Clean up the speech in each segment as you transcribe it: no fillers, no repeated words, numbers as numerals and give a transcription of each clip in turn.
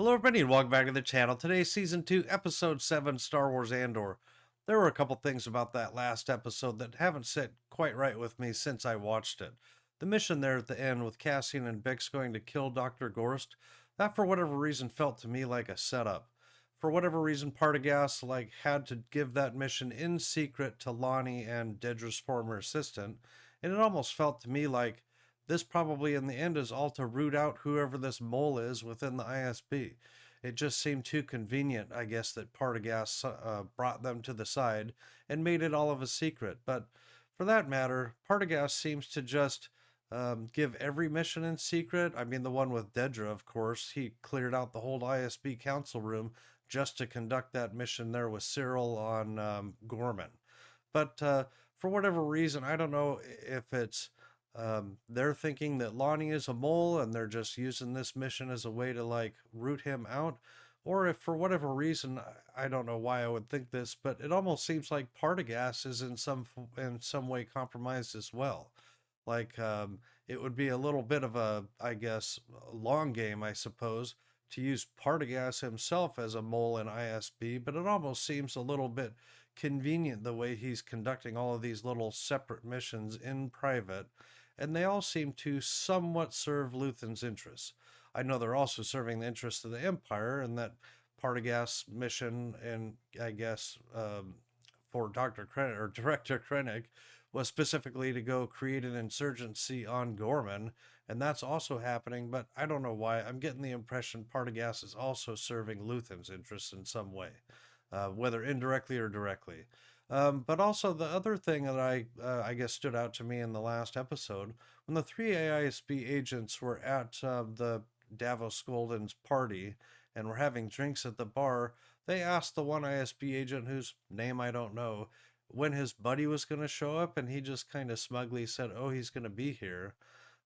Hello everybody and welcome back to the channel. Today, Season 2, Episode 7, Star Wars Andor. There were a couple things about that last episode that haven't sit quite right with me since I watched it. The mission there at the end with Cassian and Bix going to kill Dr. Gorst, that for whatever reason felt to me like a setup. For whatever reason, Partagas had to give that mission in secret to Lonnie and Dedra's former assistant, and it almost felt to me like this probably in the end is all to root out whoever this mole is within the ISB. It just seemed too convenient, I guess, that Partagas brought them to the side and made it all of a secret. But for that matter, Partagas seems to just give every mission in secret. I mean, the one with Dedra, of course, he cleared out the whole ISB council room just to conduct that mission there with Cyril on Ghorman. But for whatever reason, I don't know if it's they're thinking that Lonnie is a mole and they're just using this mission as a way to root him out. Or if for whatever reason, I don't know why I would think this, but it almost seems like Partagas is in some way compromised as well. It would be a little bit of a, I guess, long game, I suppose, to use Partagas himself as a mole in ISB, but it almost seems a little bit convenient the way he's conducting all of these little separate missions in private, and they all seem to somewhat serve Luthen's interests. I know they're also serving the interests of the Empire, and that Partagas mission, and I guess for Dr. Krennic or Director Krennic, was specifically to go create an insurgency on Ghorman, and that's also happening, but I don't know why. I'm getting the impression Partagas is also serving Luthen's interests in some way, whether indirectly or directly. But also the other thing that I guess stood out to me in the last episode, when the three AISB agents were at the Davos Golden's party and were having drinks at the bar, they asked the one ISB agent whose name I don't know when his buddy was going to show up, and he just kind of smugly said, oh, he's going to be here.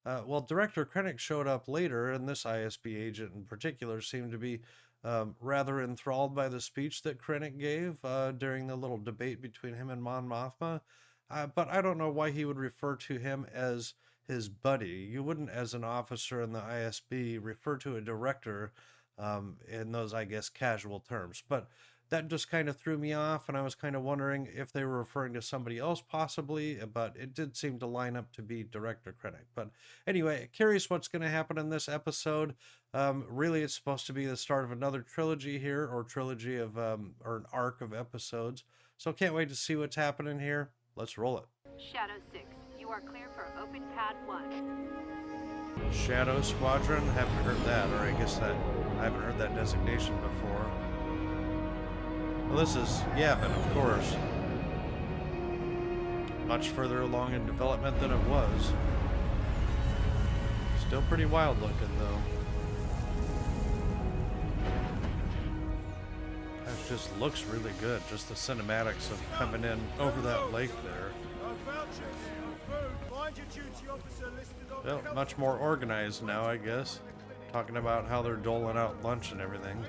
Well, Director Krennic showed up later, and this ISB agent in particular seemed to be rather enthralled by the speech that Krennic gave during the little debate between him and Mon Mothma. But I don't know why he would refer to him as his buddy. You wouldn't, as an officer in the ISB, refer to a director in those, I guess, casual terms. But that just kind of threw me off, and I was kind of wondering if they were referring to somebody else possibly, but it did seem to line up to be Director Krennic. But anyway, curious what's going to happen in this episode. Really, it's supposed to be the start of another trilogy here, or trilogy of, or an arc of episodes. So can't wait to see what's happening here. Let's roll it. Shadow 6, you are clear for open pad 1. Shadow Squadron? Haven't heard that, or I guess that I haven't heard that designation before. Well, this is Yavin, of course. Much further along in development than it was. Still pretty wild looking, though. That just looks really good. Just the cinematics of coming in over that lake there. Well, much more organized now, I guess. Talking about how they're doling out lunch and everything.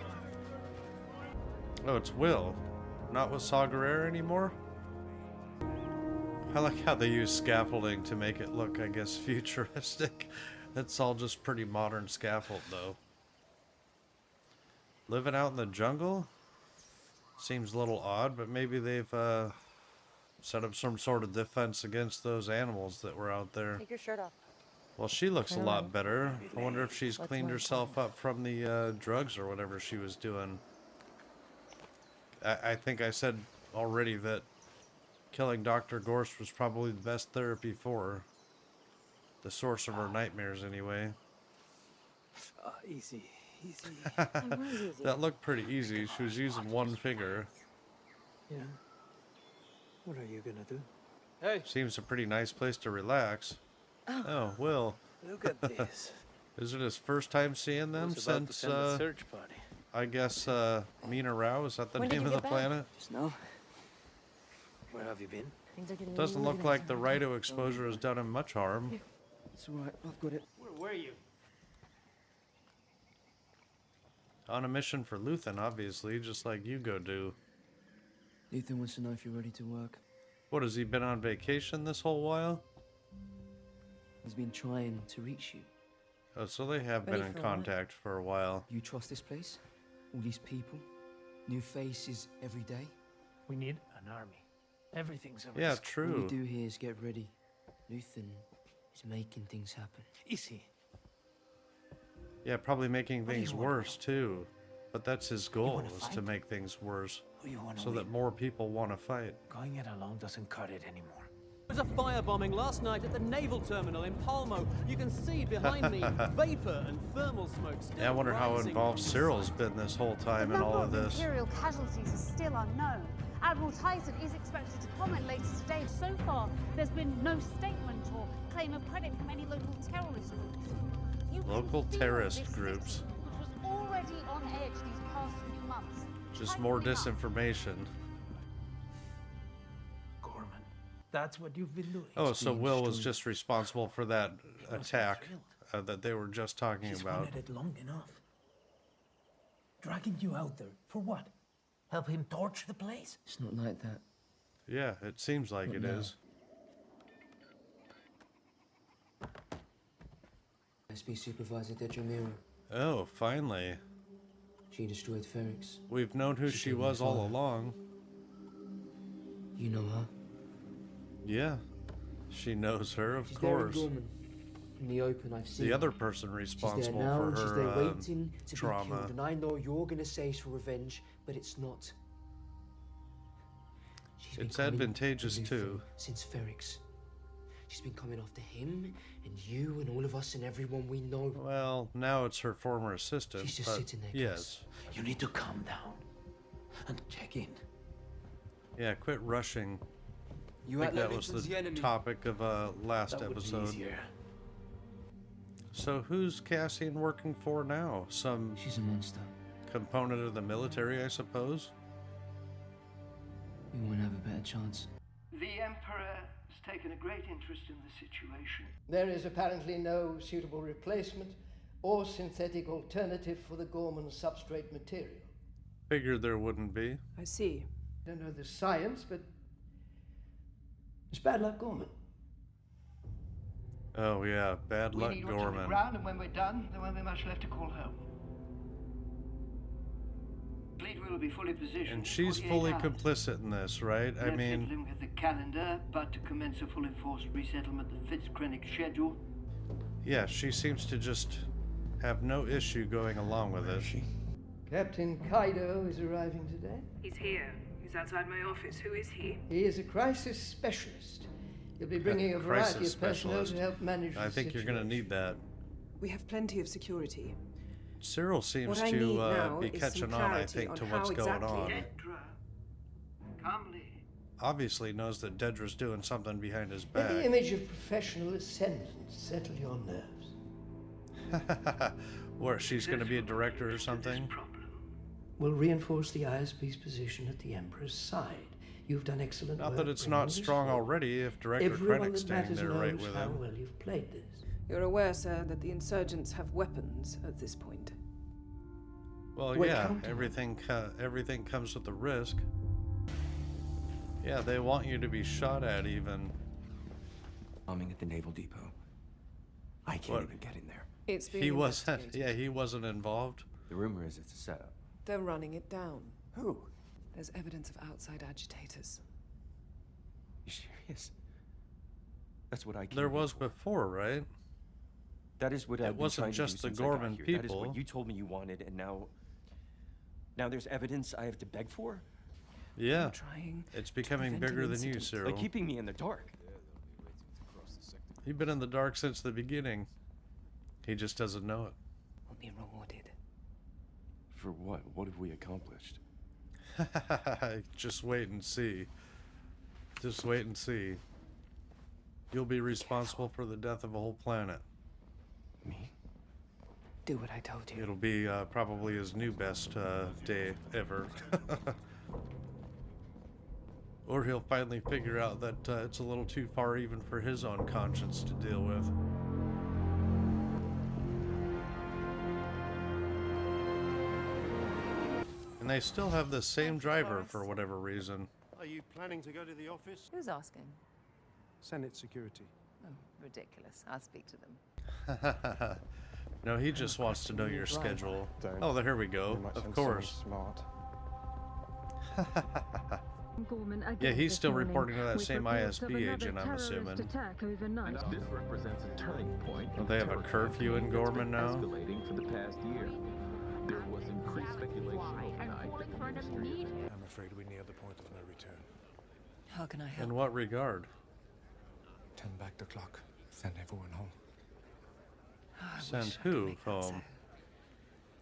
Oh, it's Will. Not with Saw Gerrera anymore? I like how they use scaffolding to make it look, I guess, futuristic. It's all just pretty modern scaffold, though. Living out in the jungle? Seems a little odd, but maybe they've set up some sort of defense against those animals that were out there. Take your shirt off. Well, she looks a lot better. I wonder if she's cleaned herself up from the drugs or whatever she was doing. I think I said already that killing Dr. Gorst was probably the best therapy for her. The source of her nightmares, anyway. Easy. That looked pretty easy. She was using one finger. Yeah. What are you gonna do? Hey! Seems a pretty nice place to relax. Oh, Will. Look at this. Is it his first time seeing them since, search party. I guess, Mina Rao? Is that the name of the planet? Just now. Where have you been? Things are getting Doesn't look like the Rito exposure has done him much harm. It's alright, I've got it. Where were you? On a mission for Luthen, obviously, just like you go do. Ethan wants to know if you're ready to work. What, has he been on vacation this whole while? He's been trying to reach you. Oh, so they have been Ready in for a ride? contact for a while. You trust this place? All these people? New faces every day? We need an army. Everything's a Yeah, risk. All we true. do here is get ready. Luthen is making things happen. Is he? Yeah, probably making What do you things want, worse too. But that's his goal, wanna is to fight? make things worse, Who you want to so that more people want to fight. Going it alone doesn't cut it anymore. There was a firebombing last night at the naval terminal in Palmo. You can see behind me vapor and thermal smoke still Yeah, I wonder how rising involved from the Cyril's site. been this whole time The in all number of of this. Imperial casualties is still unknown. Admiral Tyson is expected to comment later today. So far, there's been no statement or claim of credit from any local terrorist groups. You can Local feel terrorist this groups. city, which was already on edge these past few months. Just tightening more up. disinformation. Gorman, that's what you've been doing. Oh, so being Will was destroyed. just responsible for that wasn't attack thrilled. that they were just talking He's about. wanted it long enough. Dragging you out there for what? Help him torch the place? It's not like that. Yeah, it seems like Not it now. is. SB Supervisor Dejamira. Oh, finally. She destroyed Ferrix. We've known who She she killed my was all father. along. You know her? Yeah, she knows her, of She's there in course. Ghorman. In the open, I've seen The her. other person She's there responsible now, for and she's there her waiting to trauma. be killed. And I know you're gonna say it's for revenge, but it's not. She's been It's coming for advantageous, Luthen too. Since Ferrix. She's been coming after him and you and all of us and everyone we know. Well, now it's her former assistant. She's just but sitting there, yes. You need to calm down and check in. Yeah, quit rushing. You I act think like that was Luthen's the the enemy. topic of last That would be episode. easier. So who's Cassian working for now? Some She's a monster. component of the military, I suppose? You won't have a better chance. The Emperor has taken a great interest in the situation. There is apparently no suitable replacement or synthetic alternative for the Ghorman substrate material. Figured there wouldn't be. I see. Don't know the science, but it's bad luck, Ghorman. Oh yeah, bad We luck, need what's on the Ghorman. ground, and when we're done, there won't be much left to call home. Fleet will be fully positioned. And in she's 48 fully hours. complicit in this, right? I No mean, fiddling with the calendar, but to commence a full enforced resettlement that fits Krennic's schedule. yeah, she seems to just have no issue going along with it. Captain Kaido is arriving today. He's here. He's outside my office. Who is he? He is a crisis specialist. He'll be bringing a variety Crisis of personnel specialist. to help manage the I think you're going to situation. need that. We have plenty of security. Cyril seems What I need to now be is some catching on, I clarity think, on to how what's going exactly- on. Dedra, calmly. Obviously knows that Dedra's doing something behind his Let the back. image of professional ascendance settle your nerves. Where she's going to be a director or This something? problem. Will reinforce the ISB's position at the Emperor's side. You've done excellent work. Not that it's bringing not this strong forward. already if Director Everyone Krennic's that staying matters there right knows with how him. well you've played this. You're aware, sir, that the insurgents have weapons at this point. Well, We're yeah, counting on everything comes with a risk. Yeah, they want you to be shot at even. Bombing at the naval depot. I can't What? even get in there. It's being He wasn't. investigated. Yeah, he wasn't involved. The rumor is it's a setup. They're running it down. Who? There's evidence of outside agitators. You serious? That's what I came There here was for. before, right? That is what It I've been wasn't trying just to the do since I got Ghorman here. That is people. what you told me you wanted, and now there's evidence I have to beg for? Yeah, I'm trying. it's to becoming prevent an bigger than you, incident. Cyril. Like keeping me in the dark. You've been in the dark since the beginning. He just doesn't know it. Will be rewarded. For what? What have we accomplished? Just wait and see. Just wait and see. You'll be responsible for the death of a whole planet. Me? Do what I told you. It'll be probably his new best day ever. Or he'll finally figure out that it's a little too far even for his own conscience to deal with. And they still have the same driver for whatever reason. Are you planning to go to the office? Who's asking? Senate security. Oh, ridiculous. I'll speak to them. No, he just wants to know your schedule. Oh, here we go. Of course. Smart. Yeah, he's still reporting to that same ISB agent, I'm assuming. This represents a turning point. Well, they have a curfew in Ghorman now. Escalating for the past year. There was increased speculation overnight that the ministry. I'm afraid we're near the point of no return. How can I help? In what regard? Turn back the clock. Send everyone home. Send who home?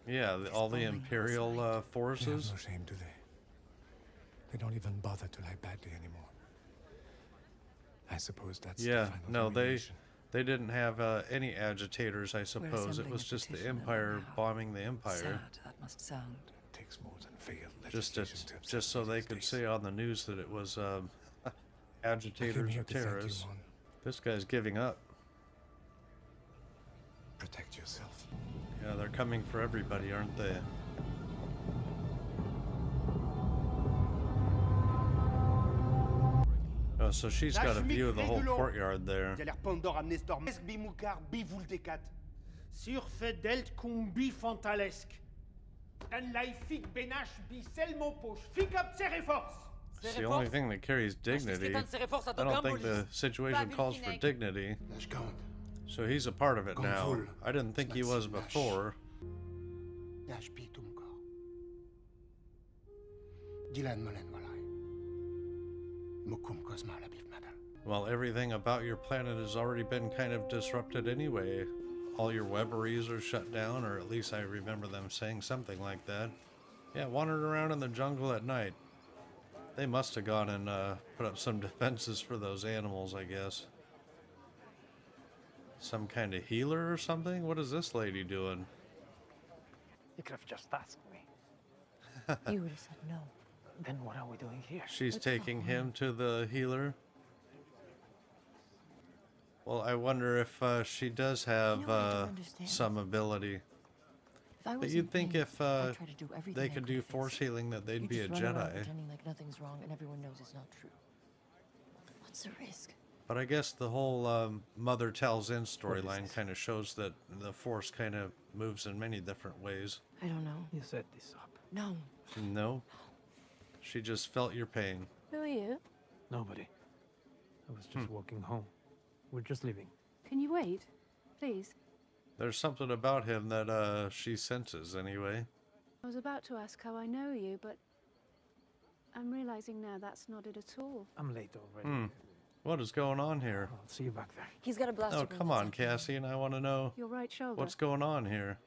Yeah, all the Imperial They have forces? no shame, do they? They don't even bother to lie badly anymore. I suppose that's the Yeah, final no, humiliation. they didn't have any agitators, I suppose. It was just the Empire bombing the Empire. Sad, that must sound. It takes more than failed Just legislation to just so they could say on the news that it was agitators or terrorists. This guy's giving up. Protect yourself. Yeah, they're coming for everybody, aren't they? Oh, so she's got a view of the whole courtyard there. Surfedelt kumbi fantalesk. Dan laifik benash bi selmo poch. Fick up Cereforce. It's the only thing that carries dignity. I don't think the situation calls for dignity. So he's a part of it now. I didn't think he was before. Well, everything about your planet has already been kind of disrupted anyway. All your webberies are shut down, or at least I remember them saying something like that. Yeah, wandered around in the jungle at night. They must have gone and put up some defenses for those animals, I guess. Some kind of healer or something? What is this lady doing? You could have just asked me. You would have said no. Then what are we doing here? She's taking him to the healer. Well, I wonder if she does have some ability. But you'd think if they could do force healing that they'd be a Jedi. Pretending like nothing's wrong and everyone knows it's not true. What's the risk? But I guess the whole Mother Tells In storyline kind of shows that the Force kind of moves in many different ways. I don't know. You set this up. No. No? She just felt your pain. Who are you? Nobody. I was just walking home. We're just leaving. Can you wait? Please. There's something about him that she senses anyway. I was about to ask how I know you, but I'm realizing now that's not it at all. I'm late already. What is going on here? I'll see you back there. He's got a blaster. Oh, come on, Cassian. I want to know Your right shoulder. what's going on here.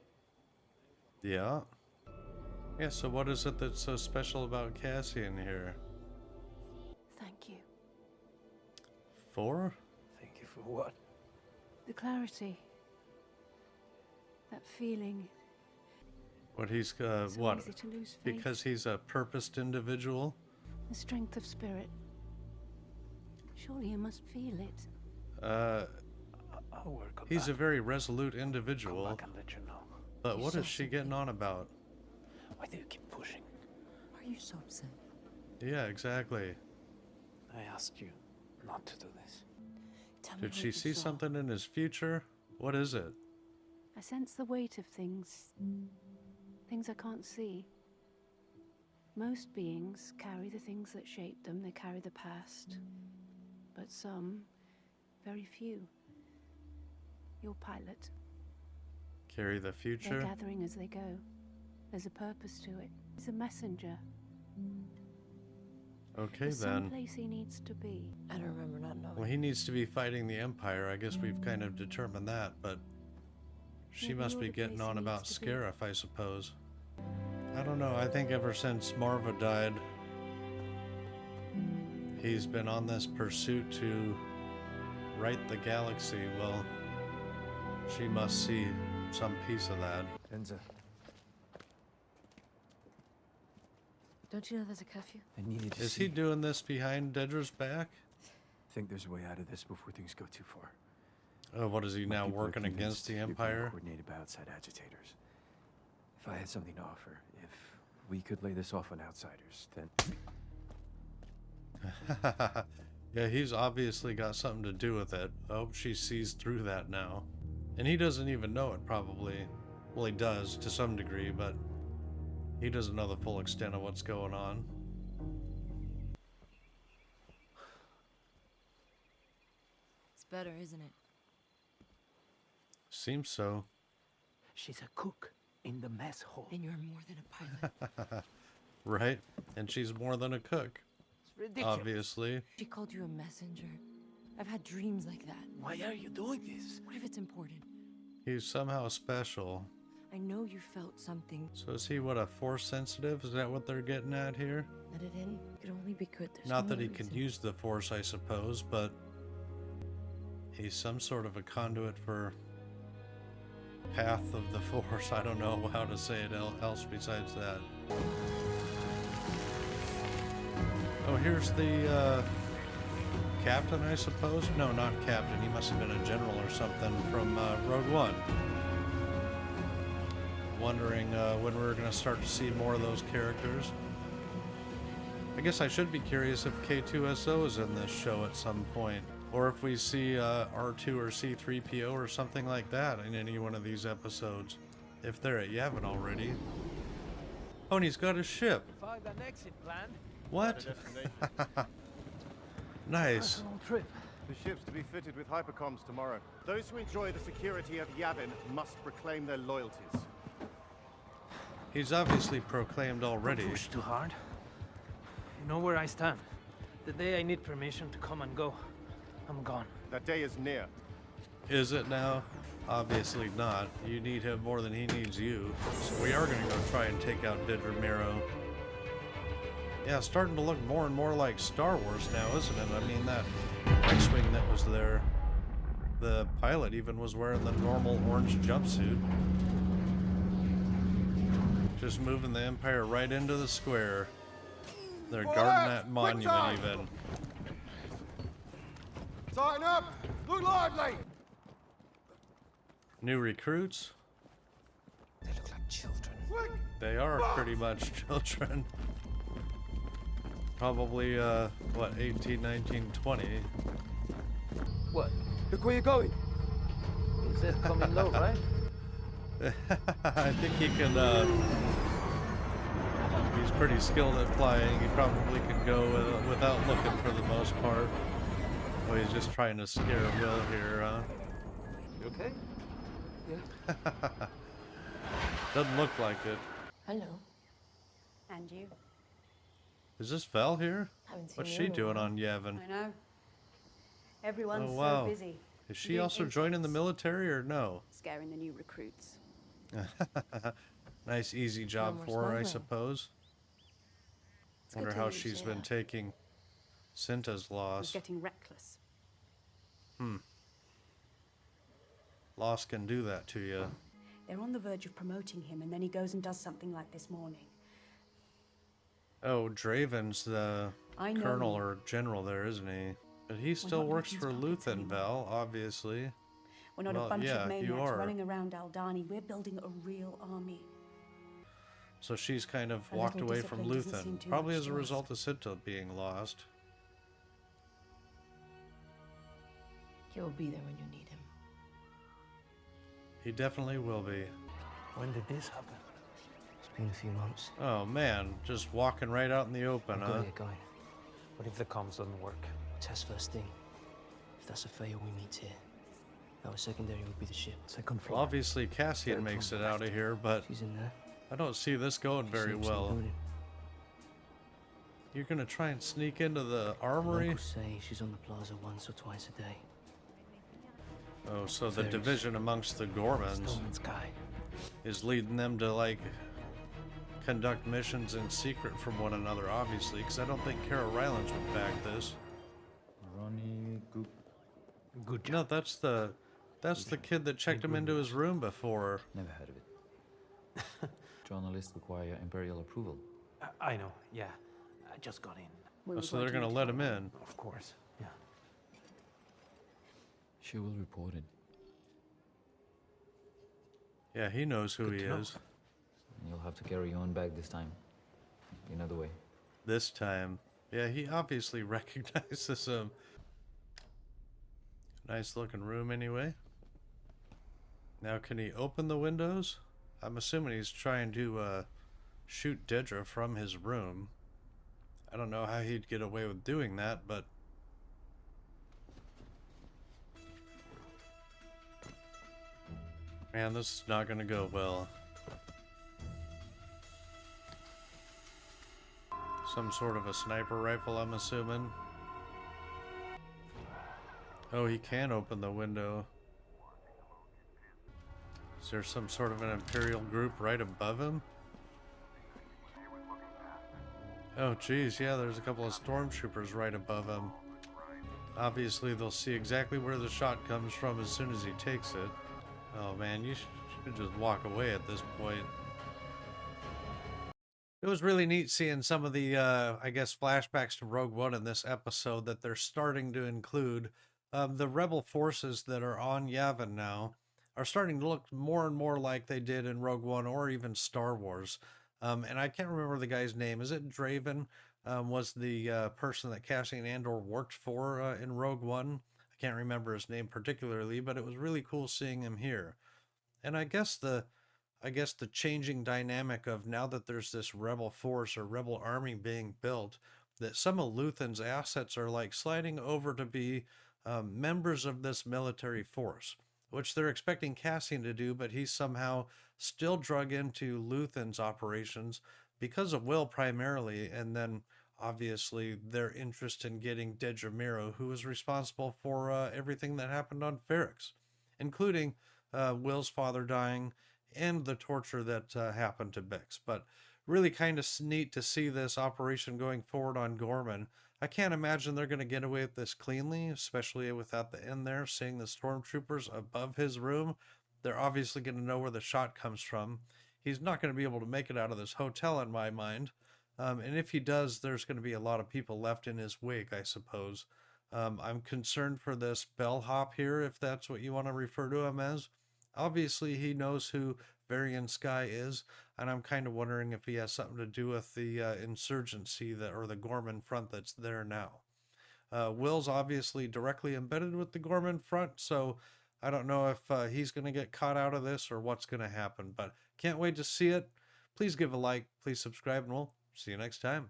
Yeah? Yeah, so what is it that's so special about Cassian here? Thank you. For? Thank you for what? The clarity. That feeling. What he's, So what? easy to lose faith. Because he's a purposed individual? The strength of spirit. Surely you must feel it. I'll work on He's that. a very resolute individual. Come back and let you know. But You what saw is she getting on about? Why do you keep pushing? Are you so upset? Yeah, exactly. I asked you not to do this. Tell me Did what she you see saw. something in his future? What is it? I sense the weight of things. Things I can't see. Most beings carry the things that shape them. They carry the past. But some, very few. Your pilot. Carry the They're future? gathering as they go. There's a purpose to it. He's a messenger. Okay, There's then. someplace he needs to be. I don't remember not knowing. Well, he needs to be fighting the Empire. I guess we've kind of determined that, but she Maybe must you're be the getting place on he about needs to be. Scarif, I suppose. I don't know. I think ever since Marva died, he's been on this pursuit to right the galaxy. Well, she must see some piece of that. Enza, Don't you know there's a curfew? I needed to Is see. he doing this behind Dedra's back? I think there's a way out of this before things go too far. Oh, what is he My now people are working against convinced the you're being Empire? coordinated by outside agitators. If I had something to offer, if we could lay this off on outsiders, then Yeah, he's obviously got something to do with it. Oh, she sees through that now. And he doesn't even know it, probably. Well, he does to some degree, but he doesn't know the full extent of what's going on. It's better, isn't it? Seems so. She's a cook in the mess hall. And you're more than a pilot. Right? And she's more than a cook. It's ridiculous. Obviously. She called you a messenger. I've had dreams like that. Why are you doing this? What if it's important? He's somehow special. I know you felt something. So is he what, a force sensitive? Is that what they're getting at here? Let it in. It could only be good. There's Not no that he reason. can use the force, I suppose, but he's some sort of a conduit for path of the force. I don't know how to say it else besides that. Oh, here's the captain, I suppose? No, not captain. He must have been a general or something from Rogue One. Wondering when we're going to start to see more of those characters. I guess I should be curious if K2SO is in this show at some point. Or if we see R2 or C3PO or something like that in any one of these episodes. If they're at Yavin already. Oh, and he's got a ship. Find an exit plan. What? Nice. Personal trip. The ship's to be fitted with hypercoms tomorrow. Those who enjoy the security of Yavin must proclaim their loyalties. He's obviously proclaimed already. Push too hard. You know where I stand. The day I need permission to come and go, I'm gone. That day is near. Is it now? Obviously not. You need him more than he needs you. So we are going to go try and take out Did Ramiro. Yeah, it's starting to look more and more like Star Wars now, isn't it? I mean, that X-Wing that was there, the pilot even was wearing the normal orange jumpsuit. Just moving the Empire right into the square. They're guarding that monument even. Sign up! Look lively! New recruits? They look like children. They are pretty much children. Probably, what, 18, 19, 20. What? Look where you're going. Is it coming low, right? I think he can, he's pretty skilled at flying. He probably can go without looking for the most part. Oh, he's just trying to scare Will here, huh? You okay? Yeah. Doesn't look like it. Hello. And you? Is this Val here? Haven't seen What's you she in a doing while. on Yavin? I know. Everyone's Oh, wow. so busy. Is she doing also joining the military or no? Scaring the new recruits. Nice easy job more for her, I smuggling. suppose. It's good Wonder to how meet she's you. been taking Cinta's He's loss. getting reckless. Loss can do that to you. They're on the verge of promoting him, and then he goes and does something like this morning. Oh, Draven's the I know colonel him. or general there, isn't he? But he still not works Luton's for puppets Luthen, anymore. Val, obviously. We're not Well, a bunch yeah, of you maniacs are. running around Aldani. We're building a real army. So she's kind of A walked little away from discipline doesn't seem Luthen, too probably much as a to us. result of Cinta being lost. He'll be there when you need him. He definitely will be. When did this happen? It's been a few months. Oh man, just walking right out in the open, I've huh? got to get going. What if the comms doesn't work? Test first thing. If that's a fail, we meet here. Our secondary would be the ship. Second floor. Well, obviously Cassian Third makes from it the out of here, but She's in there. I don't see this going very Seems well. included. You're gonna try and sneak into the armory? Locals say she's on the plaza once or twice a day. Oh, so the Fairies. division amongst the Ghormans Stoneman Sky. is leading them to, like, conduct missions in secret from one another, obviously, because I don't think Kara Rylands would back this. Ronnie Goop. Good job. No, that's the kid that checked him into his room before. Never heard of it. Journalists require imperial approval. I know, yeah. I just got in. We Oh, were so they're going gonna to let him in. Of course, yeah. She will report it. Yeah, he knows who Good he to know. is. You'll have to carry on back this time. Another way. This time. Yeah, he obviously recognizes him. Nice looking room anyway. Now, can he open the windows? I'm assuming he's trying to shoot Dedra from his room. I don't know how he'd get away with doing that, but... Man, this is not gonna go well. Some sort of a sniper rifle, I'm assuming. Oh, he can open the window. Is there some sort of an Imperial group right above him? Oh, geez, yeah, there's a couple of stormtroopers right above him. Obviously, they'll see exactly where the shot comes from as soon as he takes it. Oh, man, you should just walk away at this point. It was really neat seeing some of the, I guess, flashbacks to Rogue One in this episode that they're starting to include. The rebel forces that are on Yavin now are starting to look more and more like they did in Rogue One or even Star Wars. And I can't remember the guy's name. Is it Draven? Was the person that Cassian Andor worked for in Rogue One? I can't remember his name particularly, but it was really cool seeing him here. And I guess the changing dynamic of now that there's this rebel force or rebel army being built, that some of Luthen's assets are like sliding over to be members of this military force, which they're expecting Cassian to do, but he's somehow still drug into Luthen's operations because of Will primarily, and then obviously their interest in getting Dedra Meero, who was responsible for everything that happened on Ferrix, including Will's father dying and the torture that happened to Bix. But really kind of neat to see this operation going forward on Ghorman. I can't imagine they're going to get away with this cleanly, especially without the end there, seeing the stormtroopers above his room. They're obviously going to know where the shot comes from. He's not going to be able to make it out of this hotel in my mind. And if he does, there's going to be a lot of people left in his wake, I suppose. I'm concerned for this bellhop here, if that's what you want to refer to him as. Obviously, he knows who Varian Sky is, and I'm kind of wondering if he has something to do with the insurgency that, or the Ghorman front that's there now. Will's obviously directly embedded with the Ghorman front, so I don't know if he's going to get caught out of this or what's going to happen, but can't wait to see it. Please give a like, please subscribe, and we'll see you next time.